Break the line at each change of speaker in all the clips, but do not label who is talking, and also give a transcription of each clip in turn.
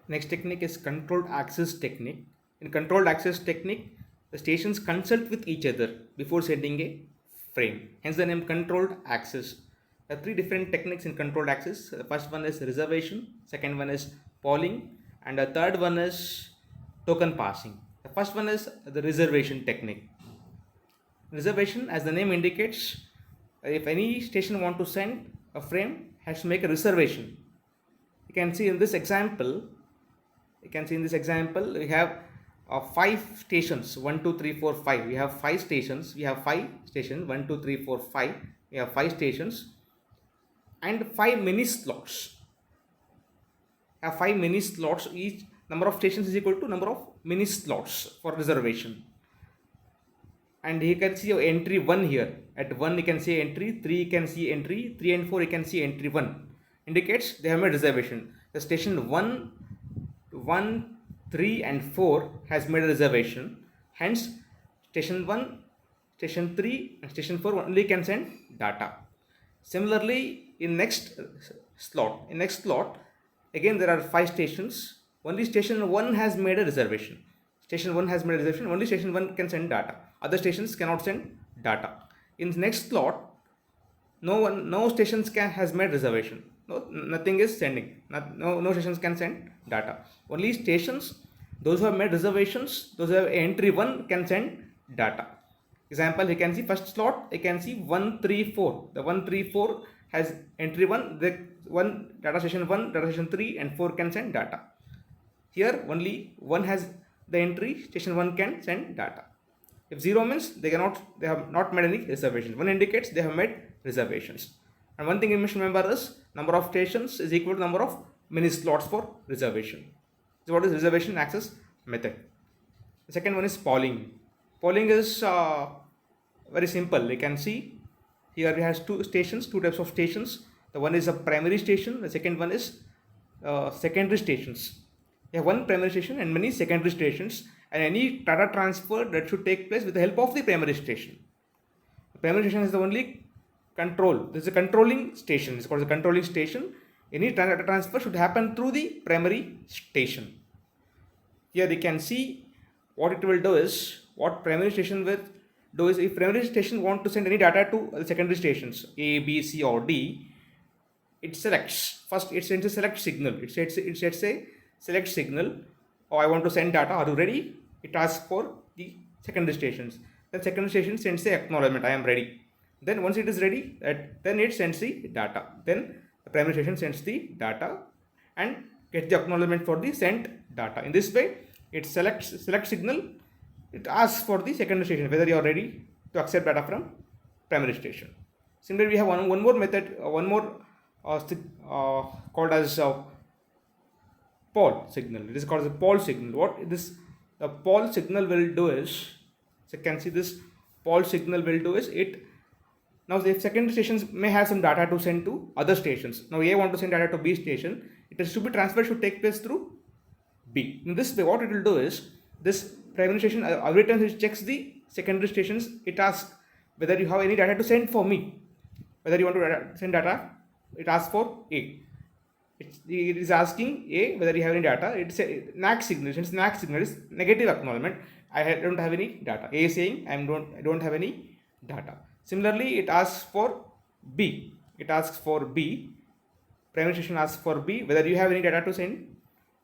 Next technique is controlled access technique. In controlled access technique, the stations consult with each other before sending a frame. Hence the name controlled access. There are three different techniques in controlled access. The first one is reservation, second one is polling, and the third one is token passing. The first one is the reservation technique. Reservation, as the name indicates, if any station want to send a frame, has to make a reservation. You can see in this example, we have five stations, 1 2 3 4 5. We have five stations, 1 2 3 4 5. We have five stations and five mini slots. Have five mini slots. Each number of stations is equal to number of mini slots for reservation. And you can see entry 1 here. At 1 you can see entry, 3 you can see entry, 3 and 4 you can see entry 1. Indicates they have made reservation. The station 1, 3 and 4 has made a reservation. Hence station 1, station 3 and station 4 only can send data. Similarly, in next slot, again there are five stations. Only station 1 has made a reservation. Only station 1 can send data. Other stations cannot send data. In the next slot, no stations has made reservation. Nothing is sending. No stations can send data. Only stations, those who have made reservations, those who have entry 1 can send data. Example, you can see first slot, you can see 1 3 4. The 1 3 4 has entry 1, the one data station 1, data station 3 and 4 can send data. Here only 1 has the entry, station 1 can send data. If 0 means they have not made any reservations. 1 indicates they have made reservations. And one thing you must remember is number of stations is equal to number of mini slots for reservation. So what is reservation access method? The second one is polling. Polling is very simple. You can see here we have two types of stations. The one is a primary station. The second one is secondary stations. You have one primary station and many secondary stations, and any data transfer that should take place with the help of the primary station. The primary station is the only control. This is a controlling station. It's called the controlling station. Any data transfer should happen through the primary station. Here you can see what it will do is, what primary station will do is, if primary station want to send any data to the secondary stations A, B, C or D, it selects. First it sends a select signal. It sets a select signal. Oh, I want to send data. Are you ready? It asks for the secondary stations. Then secondary station sends the acknowledgement. I am ready. Then once it is ready, then it sends the data. Then the primary station sends the data and gets the acknowledgement for the sent data. In this way, it selects select signal. It asks for the secondary station whether you are ready to accept data from primary station. Similarly, we have one more method, called as Paul signal. It is called the Paul signal. What this the Paul signal will do is, so you can see this Paul signal will do is, it now the secondary stations may have some data to send to other stations. Now A want to send data to B station. It should be transfer should take place through B. In this way, what it will do is, this primary station every time it checks the secondary stations, it asks whether you have any data to send for me. Whether you want to send data, it asks for A. It is asking A whether you have any data. It's a NAC signal. Since NAC signal is negative acknowledgement, I don't have any data. A is saying I don't have any data. Similarly, it asks for B. Primary station asks for B whether you have any data to send.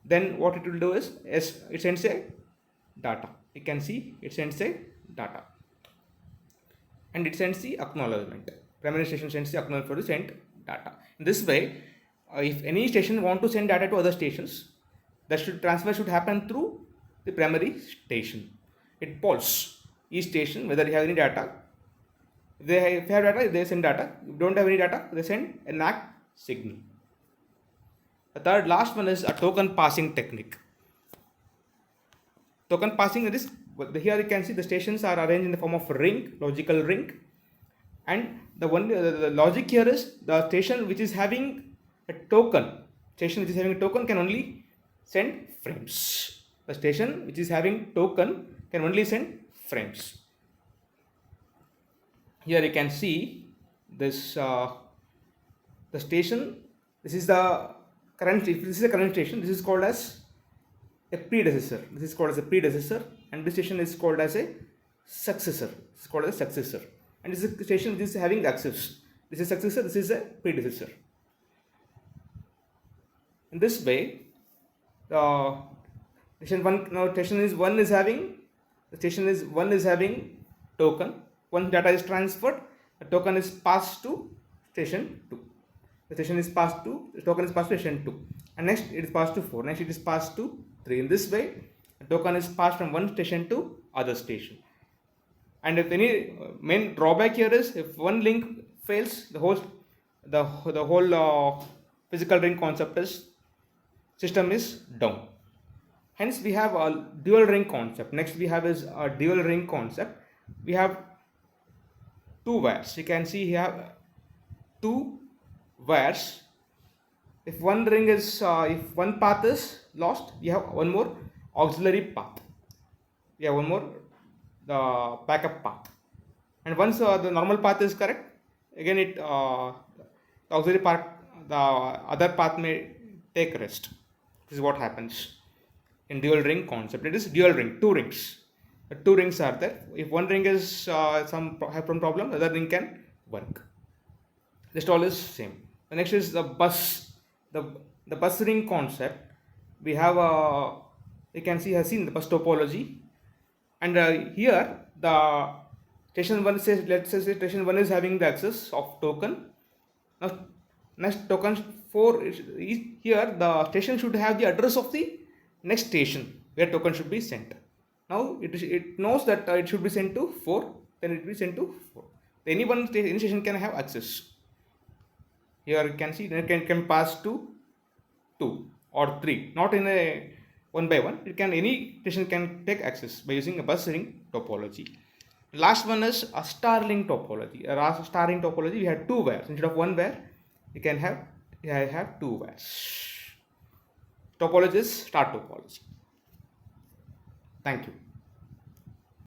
Then what it will do is it sends a data. You can see it sends a data, and it sends the acknowledgement. Primary station sends the acknowledgement for the sent data. In this way, if any station want to send data to other stations, the transfer should happen through the primary station. It polls each station whether you have any data. If they have data, they send data. If you don't have any data, they send a NAC signal. The last one is a token passing technique. Token passing is, here you can see the stations are arranged in the form of ring, logical ring, and the logic here is, the station which is having a token can only send frames. The station which is having token can only send frames. Here you can see this the station. This is the current station. This is called as a predecessor. This is called as a predecessor, and this station is called as a successor. It's called as a successor, and this is a station which is having access. This is successor. This is a predecessor. In this way, the station one now station is one is having the station is one is having token. Once data is transferred, the token is passed to station 2. The token is passed to station 2, and next it is passed to 4. Next it is passed to 3. In this way, the token is passed from one station to other station. And if any main drawback here is, if one link fails, the whole physical ring concept is system is down. Hence we have a dual ring concept. Next we have is a dual ring concept. We have two wires. You can see here two wires. If one ring is if one path is lost, we have one more auxiliary path. We have one more the backup path. And once the normal path is correct, again the auxiliary path, the other path may take rest. This is what happens in dual ring concept. It is dual ring, two rings. The two rings are there. If one ring is have some problem, the other ring can work. This all is same. The next is the bus. The bus ring concept. We have you can see has seen the bus topology, and here the station 1 says, let's say station 1 is having the access of token. Now next token 4 is here, the station should have the address of the next station where token should be sent. Now it knows that it should be sent to 4, then it will be sent to 4. Any station can have access. Here you can see it can pass to 2 or 3, not in a one by one. It can, any station can take access by using a bus ring topology. Last one is a star ring topology. A star ring topology, we have two wires instead of one wire. You can have two wires. Topology is star topology. Thank you.